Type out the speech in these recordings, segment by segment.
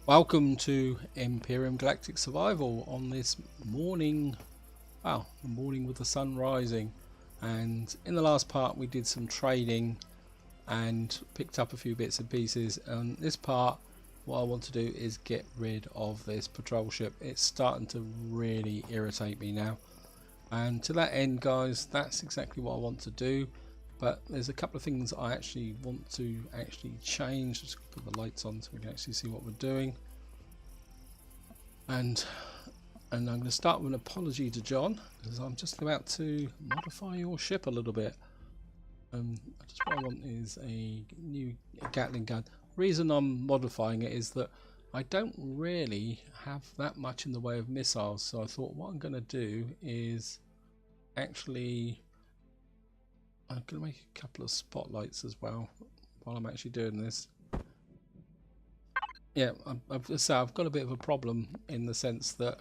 Welcome to Empyrion Galactic Survival on this morning, well, the morning with the sun rising. And in the last part we did some trading and picked up a few bits and pieces. And this part, what I want to do is get rid of this patrol ship. It's starting to really irritate me now. And to that end, guys, that's exactly what I want to do. But there's a couple of things I actually want to change. Just put the lights on so we can actually see what we're doing. And I'm going to start with an apology to John, because I'm just about to modify your ship a little bit. Just what I want is a new Gatling gun. The reason I'm modifying it is that I don't really have that much in the way of missiles, so I thought what I'm going to do is actually I'm going to make a couple of spotlights as well while I'm actually doing this. Yeah, I've got a bit of a problem in the sense that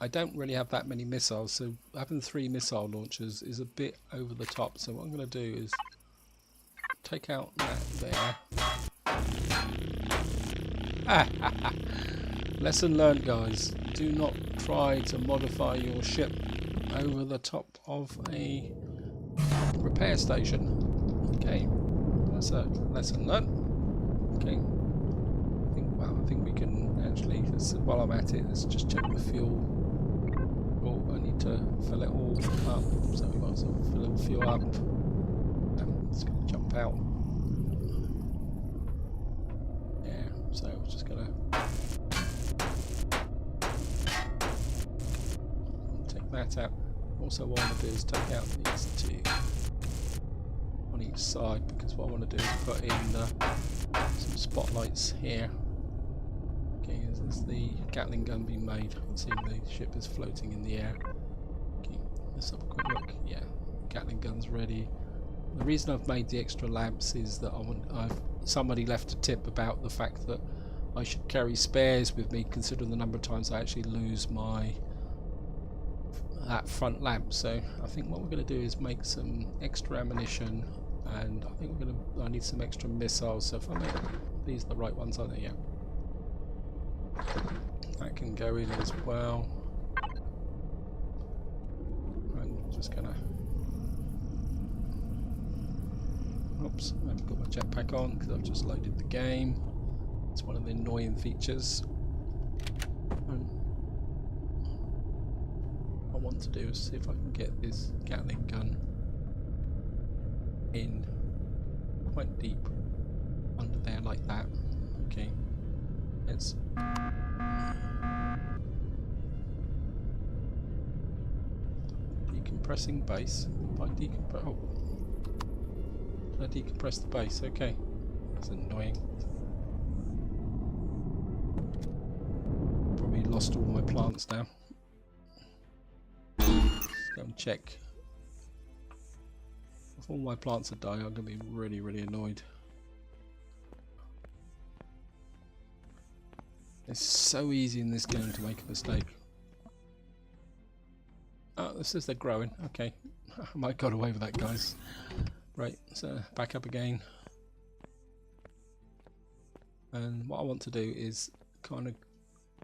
I don't really have that many missiles, so having 3 missile launchers is a bit over the top. So what I'm going to do is take out that there. Lesson learned, guys. Do not try to modify your ship over the top of a repair station. Okay, that's a lesson learned. Okay, I think we can actually, while I'm at it, let's just check the fuel. Oh, I need to fill it all up, so we might as well fill the fuel up. It's going to jump out. Yeah, so we're just going to take that out. Also what I want to do is take out these 2 on each side, because what I want to do is put in some spotlights here. Okay, is the Gatling gun being made? I can see the ship is floating in the air. Okay, let's have a quick look. Yeah, Gatling gun's ready. The reason I've made the extra lamps is that somebody left a tip about the fact that I should carry spares with me, considering the number of times I actually lose that front lamp. So I think what we're going to do is make some extra ammunition, and I think I need some extra missiles. So if I make these the right ones, aren't they? Yeah. That can go in as well. I'm just gonna. Oops, I haven't got my jetpack on because I've just loaded the game. It's one of the annoying features. And what I want to do is see if I can get this Gatling gun in quite deep under there like that. Okay, let's. Decompressing base. If I decompress, I decompress the base. Okay, that's annoying. Probably lost all my plants now. Let's go and check. If all my plants are dying, I'm going to be really, really annoyed. It's so easy in this game to make a mistake. Oh, this says they're growing. Okay, I might have got away with that, guys. Right, so back up again. And what I want to do is kind of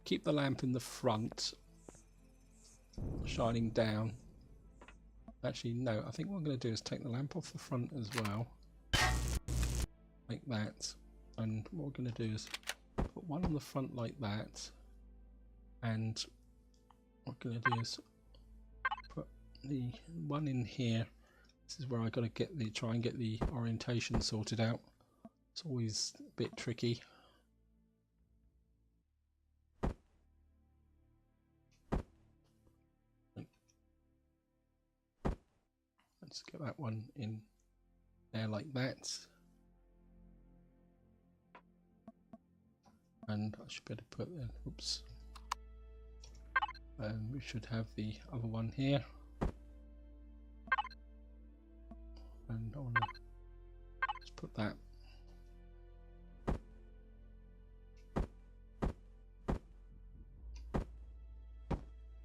keep the lamp in the front, shining down. Actually, no, I think what I'm going to do is take the lamp off the front as well, like that. And what we're going to do is put one on the front like that, and what we're going to do is put the one in here. This is where I got to try and get the orientation sorted out. It's always a bit tricky. Let's get that one in there like that. And I should better put in, oops. And we should have the other one here. And I want to just put that.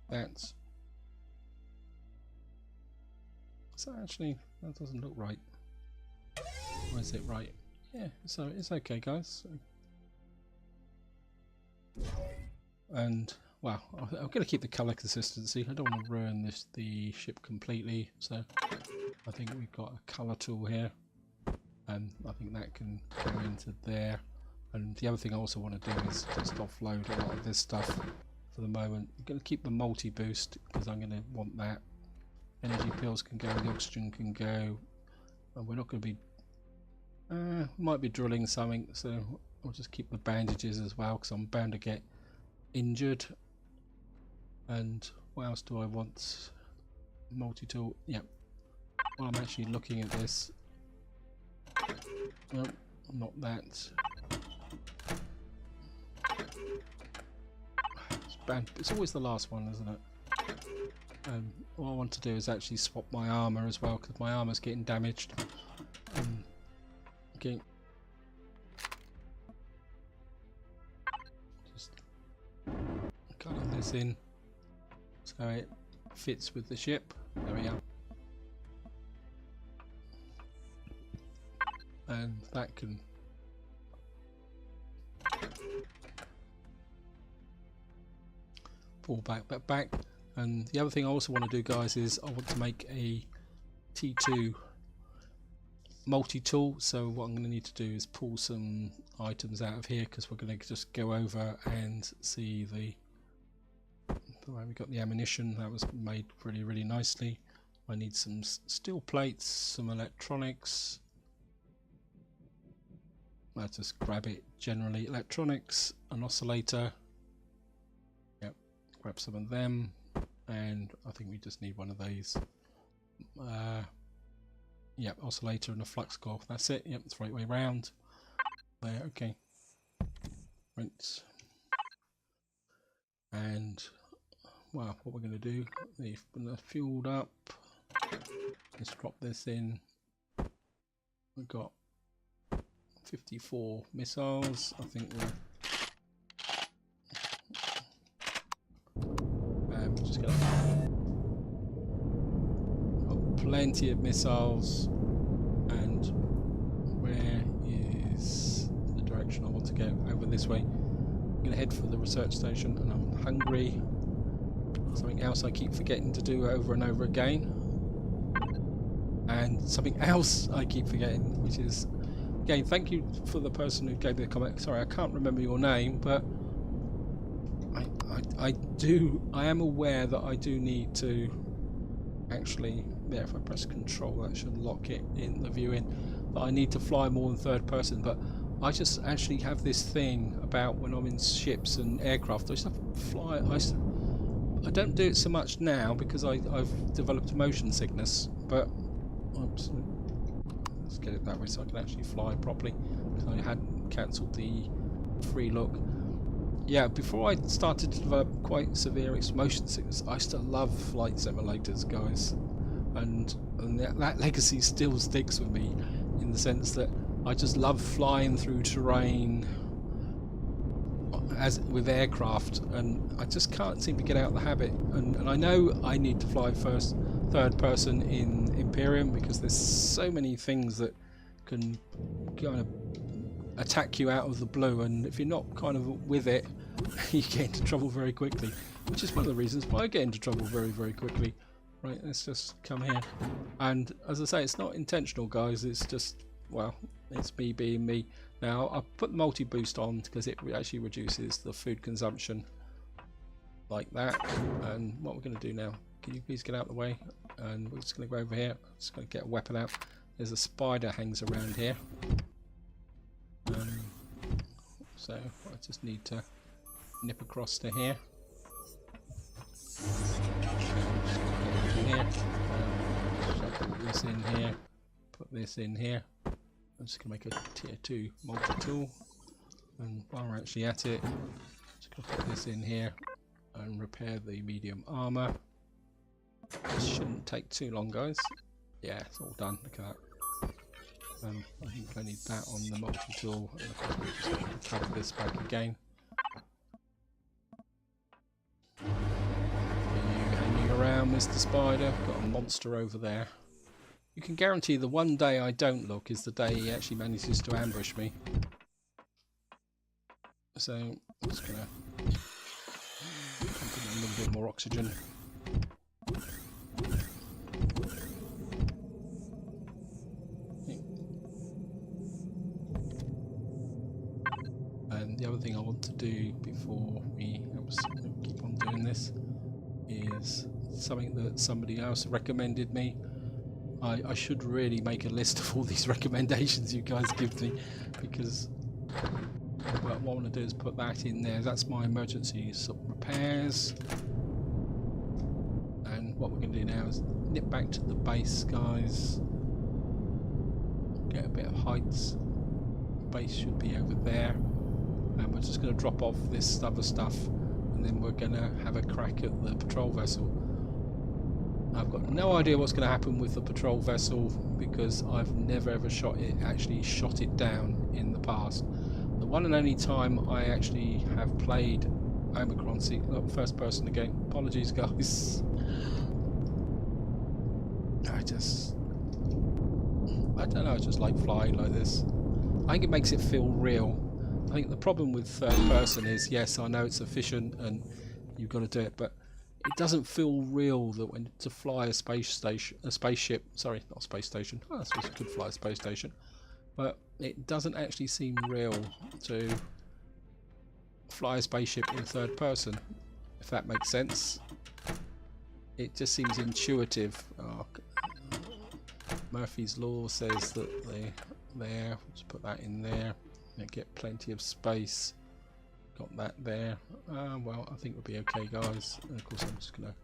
That's. So actually, that doesn't look right. Or is it right? Yeah, so it's okay, guys. So And well, I'm going to keep the colour consistency. I don't want to ruin the ship completely, so I think we've got a colour tool here, and I think that can go into there. And the other thing I also want to do is just offload a lot of this stuff for the moment. I'm going to keep the multi-boost because I'm going to want that. Energy pills can go, the oxygen can go, and we're not going to be might be drilling something, so I'll just keep the bandages as well because I'm bound to get injured. And what else do I want? Multi-tool. Yep. While I'm actually looking at this, no, not that. It's always the last one, isn't it? What I want to do is actually swap my armor as well because my armor's getting damaged. Okay. Just colour this in so it fits with the ship. There we are. And that can pull back. And the other thing I also want to do, guys, is I want to make a T2 multi-tool. So what I'm going to need to do is pull some items out of here because we're going to just go over and see the way we got the ammunition. That was made really nicely. I need some steel plates, some electronics. I'll just grab it generally. Electronics, an oscillator. Yep, grab some of them. And I think we just need one of these. Yep, oscillator and a flux core. That's it. Yep, it's the right way round. There, okay. Rinse. And well, what we're going to do, they've been fueled up. Let's drop this in. We've got 54 missiles. I think we're just gonna got plenty of missiles. And where is the direction I want to go? Over this way. I'm gonna head for the research station, and I'm hungry. Something else I keep forgetting to do over and over again, and something else I keep forgetting, which is, again, thank you for the person who gave me a comment. Sorry, I can't remember your name, but I am aware that I do need to actually, yeah, if I press control that should lock it in the viewing, that I need to fly more than third person. But I just actually have this thing about when I'm in ships and aircraft, I just have to fly. I don't do it so much now because I've developed motion sickness, but oops, let's get it that way so I can actually fly properly because I hadn't cancelled the free look. Yeah, before I started to develop quite severe motion sickness, I used to love flight simulators, guys, and that legacy still sticks with me in the sense that I just love flying through terrain as with aircraft, and I just can't seem to get out of the habit. And I know I need to fly third person in Empyrion because there's so many things that can kind of attack you out of the blue, and if you're not kind of with it, you get into trouble very quickly, which is one of the reasons why I get into trouble very quickly. Right, let's just come here, and as I say, it's not intentional, guys, it's just, well, it's me being me. Now I put the multi-boost on because it actually reduces the food consumption like that. And what we're going to do now, can you please get out of the way, and we're just going to go over here. Just going to get a weapon out. There's a spider hangs around here, so I just need to nip across to here. Put this in here, put this in here. I'm just going to make a tier 2 multi-tool, and while we're actually at it, just going to put this in here and repair the medium armor. This shouldn't take too long, guys. Yeah, it's all done. Look at that. I think I need that on the multi-tool, and of course we're just going to cover this back again. Are you hanging around, Mr. Spider? Got a monster over there. You can guarantee the one day I don't look is the day he actually manages to ambush me. So I'm just gonna Pump in a little bit more oxygen. And the other thing I want to do before we keep on doing this is something that somebody else recommended me. I should really make a list of all these recommendations you guys give me, because what I want to do is put that in there. That's my emergency repairs. And what we're going to do now is nip back to the base, guys. Get a bit of heights. Base should be over there. And we're just going to drop off this other stuff, and then we're going to have a crack at the patrol vessel. I've got no idea what's going to happen with the patrol vessel, because I've never ever shot it down in the past. The one and only time I actually have played Omicron, first person again. Apologies, guys. I don't know, I just like flying like this. I think it makes it feel real. I think the problem with third person is, yes, I know it's efficient and you've got to do it, but it doesn't feel real that when to fly a spaceship, sorry, not a space station. Oh, I suppose you could fly a space station, but it doesn't actually seem real to fly a spaceship in third person, if that makes sense. It just seems intuitive. Oh, Murphy's Law says that there, let's put that in there. They get plenty of space. Got that there. Well, I think we'll be okay, guys. And of course, I'm just going to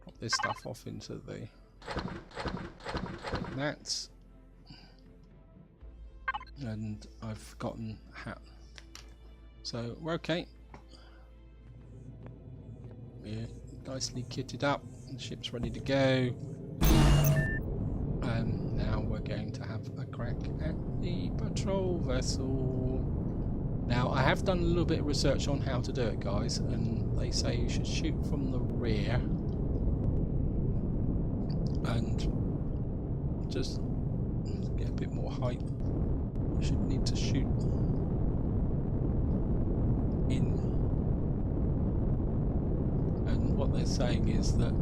drop this stuff off into the like that. And I've forgotten how. So we're okay. We're nicely kitted up. The ship's ready to go. And now we're going to have a crack at the patrol vessel. Now, I have done a little bit of research on how to do it, guys, and they say you should shoot from the rear and just get a bit more height. You should need to shoot in. And what they're saying is that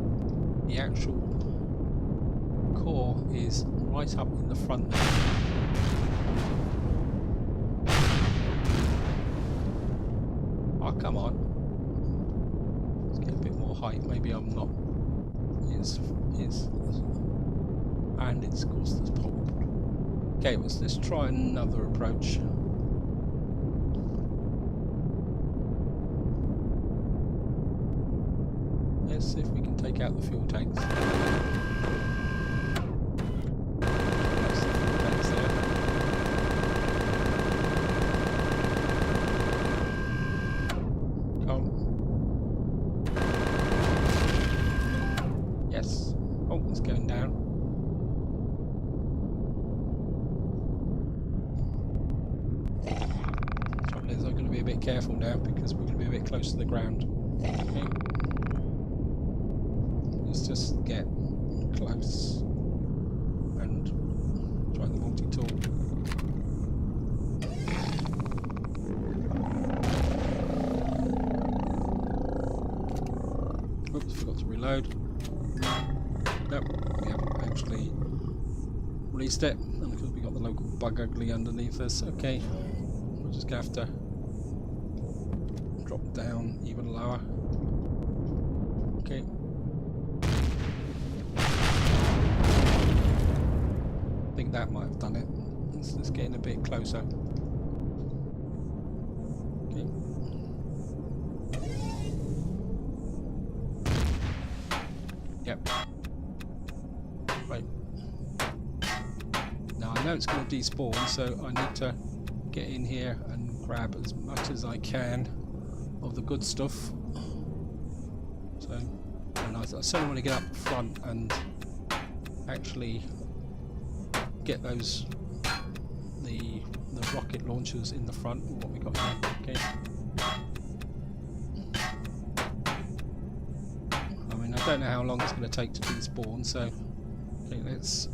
the actual core is right up in the front there. Oh, come on. Let's get a bit more height. Maybe I'm not. And it's, of course, there's pop. Okay, let's try another approach. Let's see if we can take out the fuel tanks. Yes. Oh, it's going down. Trouble is, I'm going to be a bit careful now because we're going to be a bit close to the ground. Okay. Let's just get close and try the multi-tool. Oops, forgot to reload. Nope, we haven't actually released it, and because we got the local bug ugly underneath us. Okay, we're just gonna have to drop down even lower. Okay. I think that might have done it. It's getting a bit closer. Okay. Yep. Right. Now I know it's going to despawn, so I need to get in here and grab as much as I can of the good stuff. So, and I certainly want to get up front and actually get those the rocket launchers in the front. What we got here? Okay. I mean, I don't know how long it's going to take to despawn, so okay, let's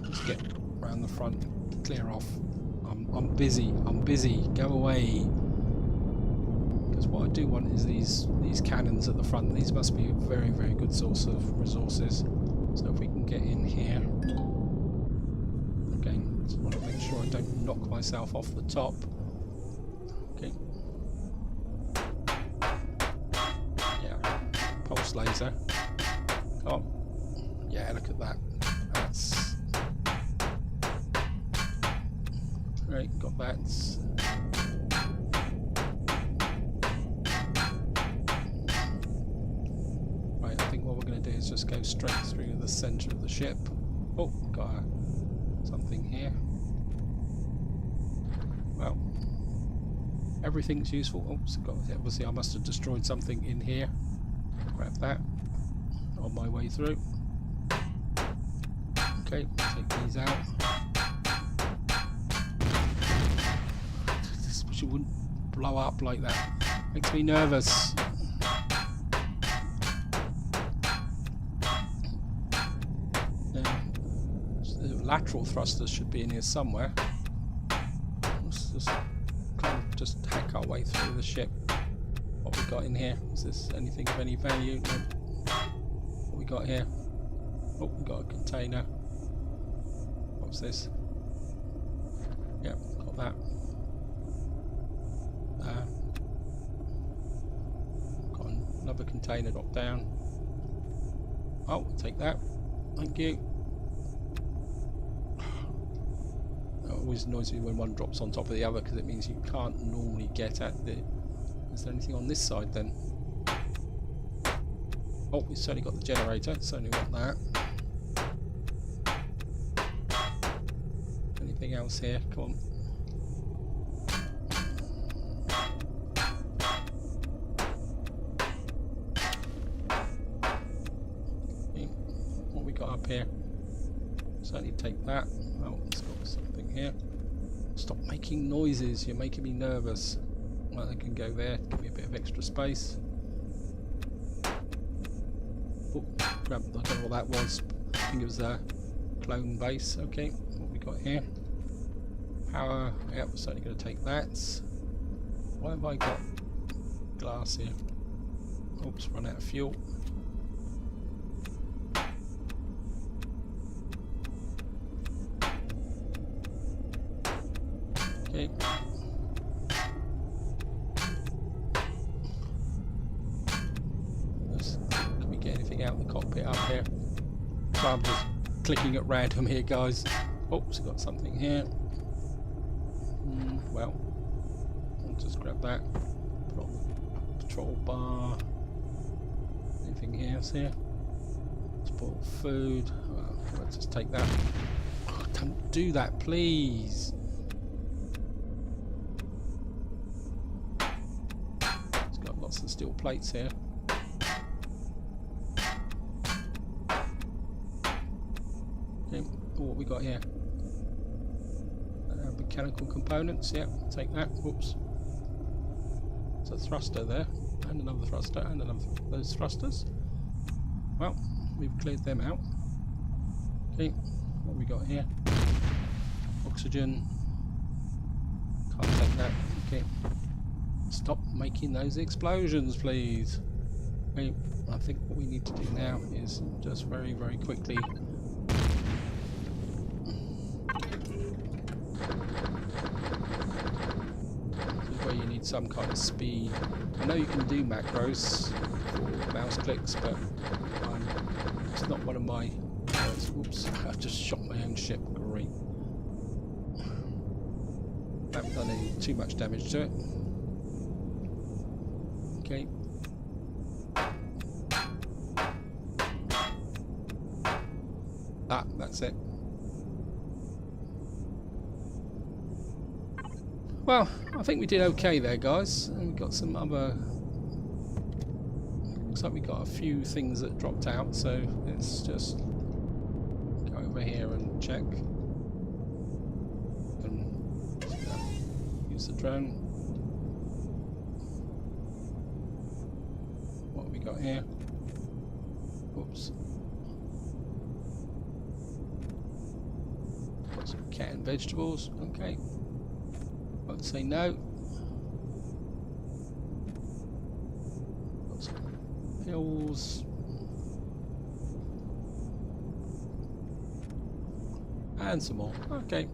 just get around the front, clear off. I'm busy. Go away. Because what I do want is these cannons at the front. These must be a very, very good source of resources. So if we can get in here. Again, just want to make sure I don't knock myself off the top. Okay. Yeah. Pulse laser. Come on. Yeah, look at that. That's... Right, got that. Right, I think what we're going to do is just go straight through the centre of the ship. Oh, got something here. Well, everything's useful. Oops, obviously I must have destroyed something in here. Grab that on my way through. Okay, take these out. This wish it wouldn't blow up like that. Makes me nervous. Lateral thrusters should be in here somewhere. Let's just kind of just hack our way through the ship. What we got in here? Is this anything of any value? No. What we got here? Oh, we got a container. What's this? Yep, got that. Got another container dropped down. Oh, take that. Thank you. It always annoys me when one drops on top of the other because it means you can't normally get at the... Is there anything on this side then? Oh, we've certainly got the generator, certainly want that. Anything else here? Come on. Okay. What we got up here? Certainly take that. Oh, it's got something here. Stop making noises, you're making me nervous. Well, I can go there, give me a bit of extra space. Oh, grab, I don't know what that was. I think it was a clone base. Okay, what we got here? Power, yep, we're certainly going to take that. Why have I got glass here? Oops, run out of fuel. Okay. Can we get anything out of the cockpit up here? So I'm just clicking at random here, guys. Oops, got something here. Well, I'll just grab that. Put on the patrol bar. Anything else here? Spoiled food. Let's just take that. Oh, don't do that, please. Some steel plates here. Okay, what we got here? Mechanical components. Yep, take that. Whoops. There's a thruster there, and another thruster, and another. Those thrusters. Well, we've cleared them out. Okay, what we got here? Oxygen. Can't take that. Okay. Stop making those explosions, please. Okay, I think what we need to do now is just very, very quickly. This is where you need some kind of speed. I know you can do macros for mouse clicks, but it's not one of my. Oops! I've just shot my own ship. Great. I haven't done any too much damage to it. Okay. Ah, that's it. Well, I think we did okay there, guys. And we got some other... Looks like we got a few things that dropped out, so let's just go over here and check. And use the drone. Got here. Oops. Got some canned vegetables. Okay. I'd say no. Hills. And some more. Okay.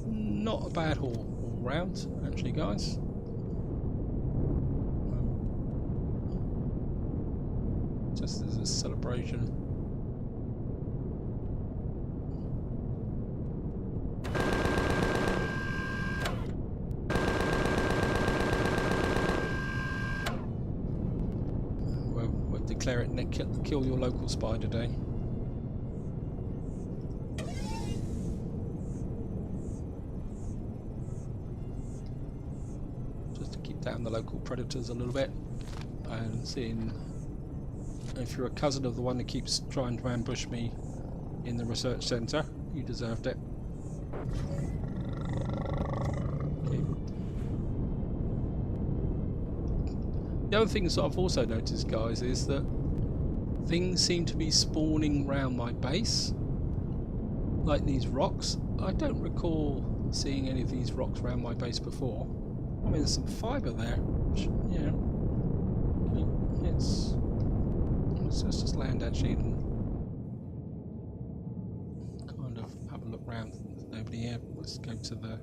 Not a bad haul all round, actually, guys. Just as a celebration. We'll declare it kill your local spider day. Just to keep down the local predators a little bit, and seeing if you're a cousin of the one that keeps trying to ambush me in the research centre, you deserved it. Okay. The other things that I've also noticed, guys, is that things seem to be spawning round my base, like these rocks. I don't recall seeing any of these rocks around my base before. I mean, there's some fibre there, which, you know, let's just land actually and kind of have a look around. There's nobody here. Let's go to the...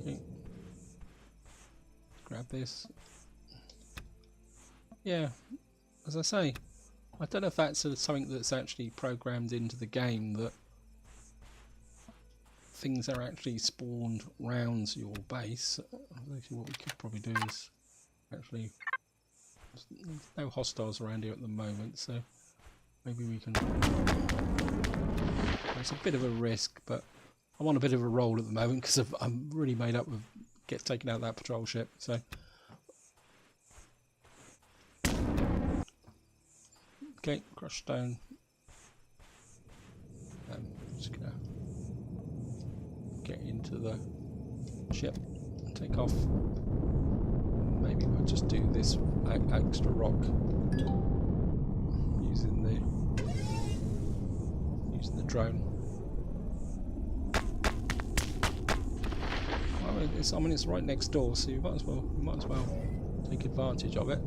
Okay. Grab this. Yeah, as I say, I don't know if that's something that's actually programmed into the game, that things are actually spawned round your base. Actually, what we could probably do is actually... There's no hostiles around here at the moment, so maybe we can... It's a bit of a risk, but I'm on a bit of a roll at the moment because I'm really made up with get taken out of that patrol ship, so... Okay, crush stone. I'm just gonna get into the ship and take off. Maybe we'll just do this extra rock using the drone. Well, I mean, it's right next door, so you might as well take advantage of it.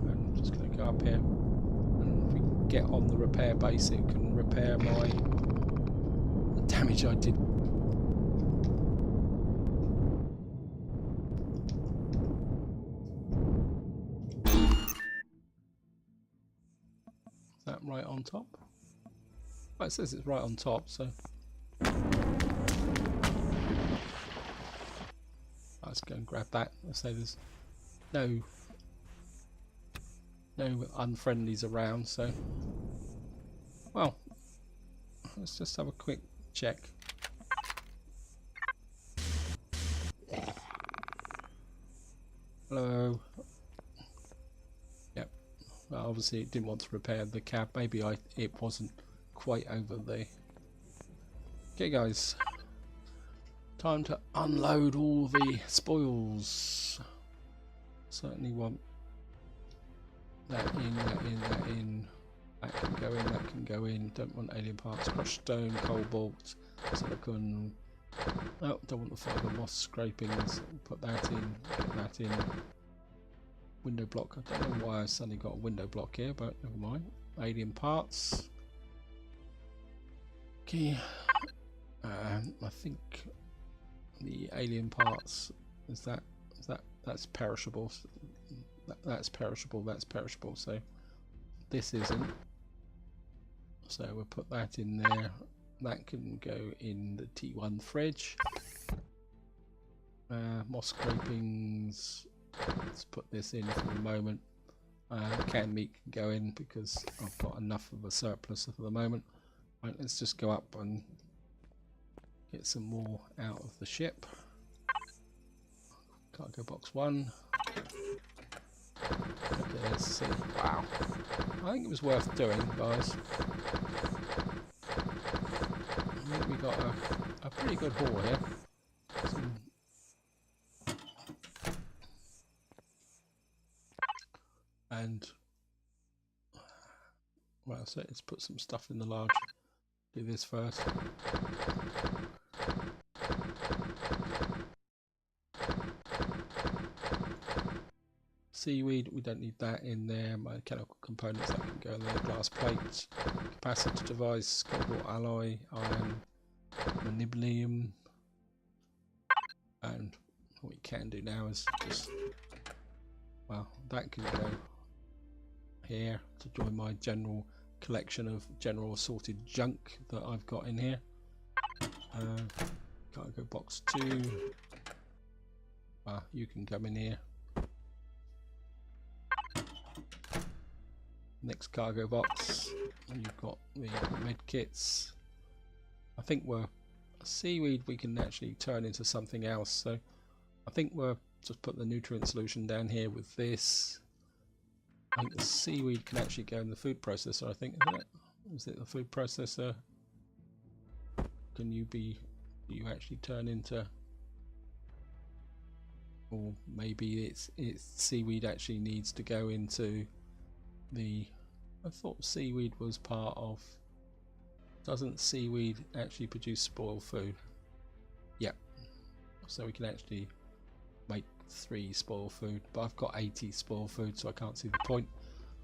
I'm just going to go up here, and if we get on the repair base, it can repair the damage I did. Right on top. Well, it says it's right on top, so let's go and grab that. Let's say there's no unfriendlies around, so well, let's just have a quick check. Hello. Well, obviously it didn't want to repair the cab. Maybe it wasn't quite over there. Okay, guys. Time to unload all the spoils. Certainly want that in, that in, that in. That can go in, that can go in. Don't want alien parts. Crushed stone, cobalt, silicon. Oh, don't want the fibre moss scrapings. Put that in, get that in. Window block. I don't know why I suddenly got a window block here, but never mind. Alien parts. Okay. I think the alien parts that's perishable. That's perishable. That's perishable. So this isn't. So we'll put that in there. That can go in the T1 fridge. Moss scrapings. Let's put this in for the moment. Canned meat can go in because I've got enough of a surplus for the moment. Right, let's just go up and get some more out of the ship. Cargo box 1. Okay, let's see. Wow. I think it was worth doing, guys. I think we got a pretty good haul here. And well, so let's put some stuff in the large. Do this first. seaweed, we don't need that in there. Mechanical components that can go in there. Glass plates, capacitor device, cobalt alloy, iron, molybdenum. And what we can do now is just, well, that can go here to join my general collection of general assorted junk that I've got in here. Cargo box 2. You can come in here. Next cargo box, and you've got the med kits. I think seaweed we can actually turn into something else, so I think we'll just put the nutrient solution down here with this. I think the seaweed can actually go in the food processor, I think, isn't it? Is it the food processor? Can you actually turn into, or maybe it's seaweed actually needs to go into the, I thought seaweed was part of, doesn't seaweed actually produce spoiled food? Yep. So we can actually make 3 spoiled food, but I've got 80 spoiled food, so I can't see the point.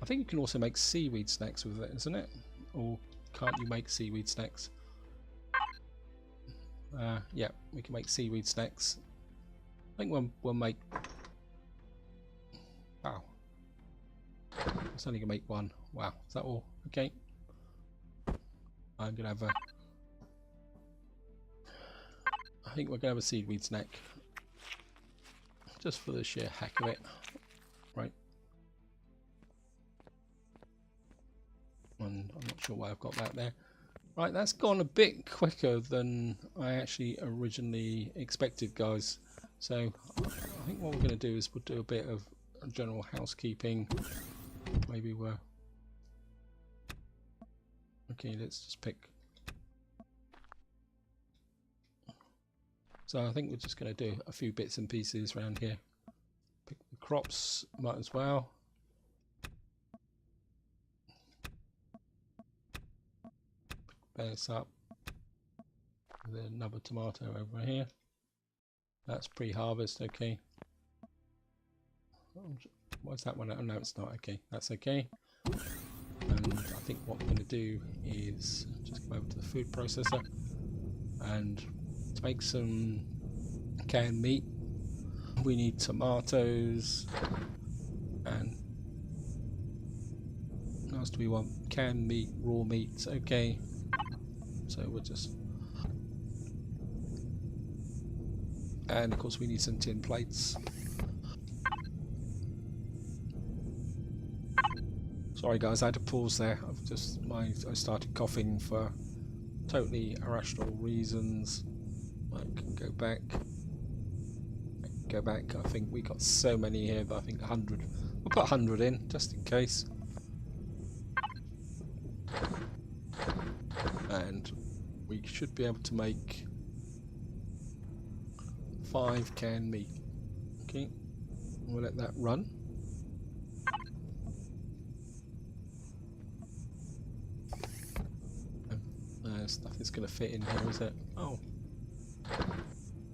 I think you can also make seaweed snacks with it, isn't it? Or can't you make seaweed snacks? Yeah, we can make seaweed snacks. I think we'll make, wow, it's only gonna make 1. Wow, is that all? Okay, I'm gonna have I think we're gonna have a seaweed snack just for the sheer heck of it, right? And I'm not sure why I've got that there. Right, that's gone a bit quicker than I actually originally expected, guys. So I think what we're going to do is we'll do a bit of general housekeeping. Maybe we're... Okay, let's just pick... So I think we're just going to do a few bits and pieces around here. Pick the crops, might as well. Pick this up. There's another tomato over here. That's pre-harvest, okay. What's that one? Oh no, it's not. Okay, that's okay. And I think what we're going to do is just go over to the food processor, and to make some canned meat we need tomatoes, and what else do we want? Canned meat, raw meats, okay. So we'll just, and of course we need some tin plates. Sorry guys, I had to pause there. I started coughing for totally irrational reasons. I can go back. I think we got so many here, but I think 100. We'll put 100 in just in case. And we should be able to make 5 canned meat. Okay, we'll let that run. Nothing's going to fit in here, is it? Oh,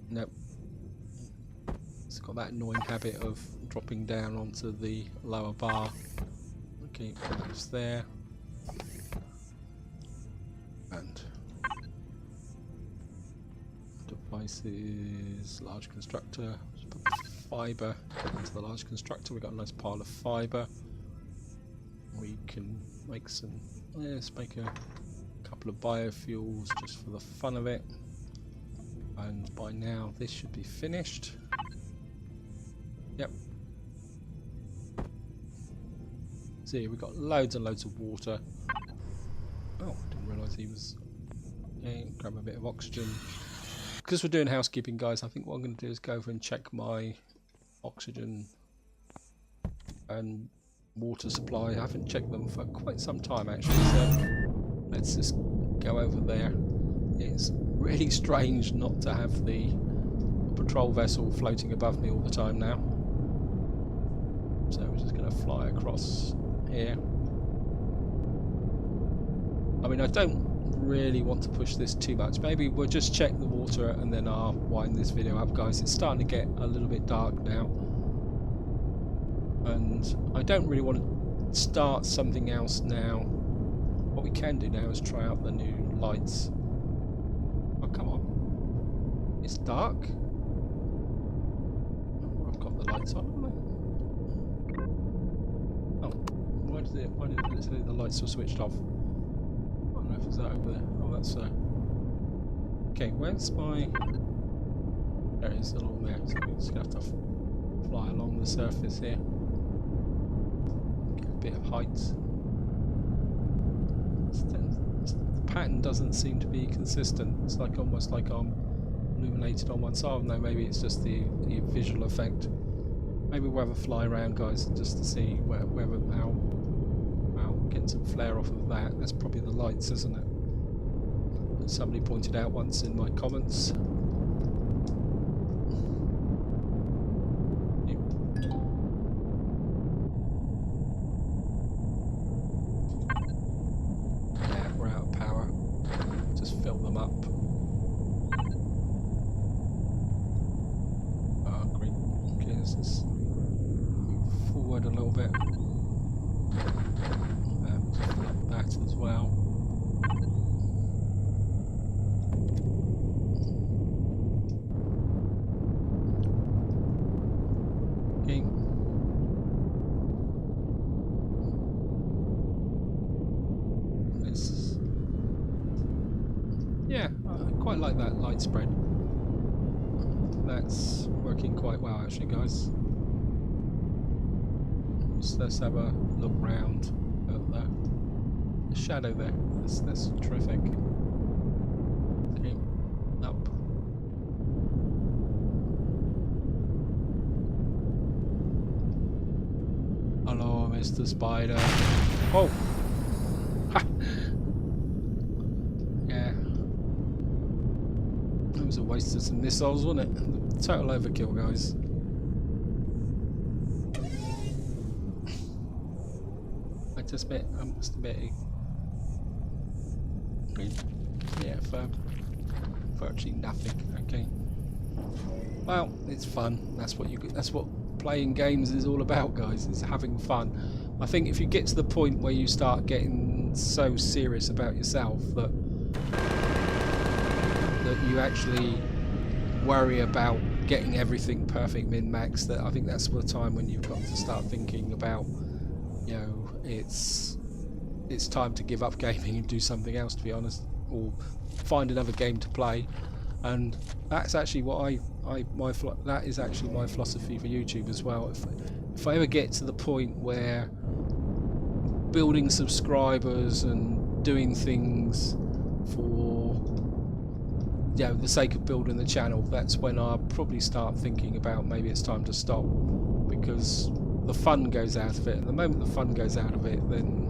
nope. It's got that annoying habit of dropping down onto the lower bar. Okay, that's there. And devices, large constructor. Just put the fibre into the large constructor. We've got a nice pile of fibre. We can make some, let's make a couple of biofuels just for the fun of it. And by now this should be finished. Yep. See, we've got loads and loads of water. Oh, didn't realise he was... Okay, grab a bit of oxygen. Because we're doing housekeeping, guys, I think what I'm going to do is go over and check my oxygen and water supply. I haven't checked them for quite some time, actually, so let's just go over there. It's really strange not to have the patrol vessel floating above me all the time now. So we're just going to fly across here. I mean, I don't really want to push this too much. Maybe we'll just check the water and then I'll wind this video up, guys. It's starting to get a little bit dark now. and I don't really want to start something else now. What we can do now is try out the new lights. Oh, come on. It's dark. Oh, I've got the lights on, haven't I? Oh, why did it say the lights were switched off? I don't know if it's that over there. Oh, that's okay, where's my... There it is, along there. So we're just going to have to fly along the surface here. Get a bit of height. The pattern doesn't seem to be consistent. It's like almost like I'm illuminated on one side. No, maybe it's just the visual effect. Maybe we'll have a fly around, guys, just to see how getting some flare off of that. That's probably the lights, isn't it? Somebody pointed out once in my comments. Yeah, we're out of power. Just fill them up. Oh, green. Okay, let's just move forward a little bit. Fill up that as well. Okay. Yeah, I quite like that light spread. That's working quite well actually, guys. So let's have a look round at the shadow there. That's terrific. Okay, up. Hello, Mr. Spider. Oh! Ha! Yeah. It was a waste of some missiles, wasn't it? Total overkill, guys. I'm just a bit. Yeah, for virtually nothing. Okay. Well, it's fun. That's what playing games is all about, guys. It's having fun. I think if you get to the point where you start getting so serious about yourself that you actually worry about getting everything perfect min-max, that I think that's the time when you've got to start thinking about, you know, it's time to give up gaming and do something else, to be honest, or find another game to play. And that's actually what that is actually my philosophy for YouTube as well. If I ever get to the point where building subscribers and doing things for, you know, the sake of building the channel, that's when I'll probably start thinking about maybe it's time to stop, because the fun goes out of it. And the moment the fun goes out of it, then,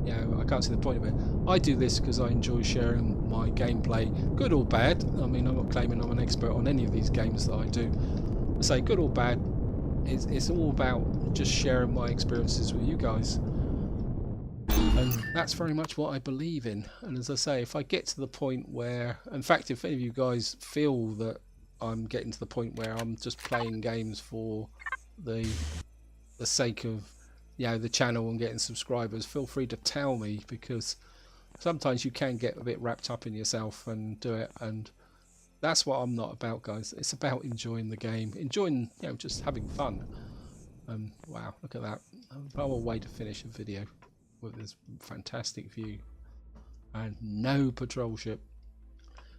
you know, I can't see the point of it. I do this because I enjoy sharing my gameplay, good or bad. I mean, I'm not claiming I'm an expert on any of these games that I do. I say good or bad, it's all about just sharing my experiences with you guys. And that's very much what I believe in. And as I say, if I get to the point where, in fact, if any of you guys feel that I'm getting to the point where I'm just playing games for the sake of, you know, the channel and getting subscribers, feel free to tell me, because sometimes you can get a bit wrapped up in yourself and do it, and that's what I'm not about, guys. It's about enjoying the game, enjoying, you know, just having fun. Wow, look at that. What a way to finish a video with this fantastic view and no patrol ship.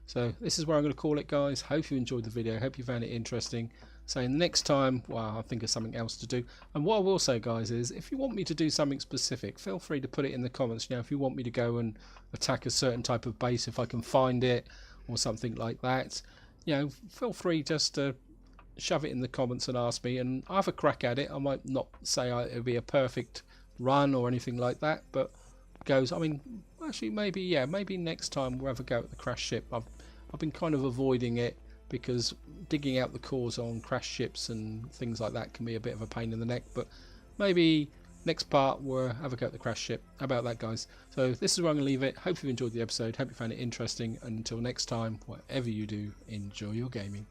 So this is where I'm going to call it, guys. Hope you enjoyed the video, hope you found it interesting. So next time, well, I'll think of something else to do. And what I will say, guys, is if you want me to do something specific, feel free to put it in the comments. You know, if you want me to go and attack a certain type of base, if I can find it or something like that, you know, feel free just to shove it in the comments and ask me, and I'll have a crack at it. I might not say it'll be a perfect run or anything like that, but goes, I mean, actually maybe, yeah, maybe next time we'll have a go at the crash ship. I've been kind of avoiding it because digging out the cores on crash ships and things like that can be a bit of a pain in the neck, but maybe next part we'll have a go at the crash ship. How about that, guys? So this is where I'm going to leave it. Hope you've enjoyed the episode, hope you found it interesting, and until next time, whatever you do, enjoy your gaming.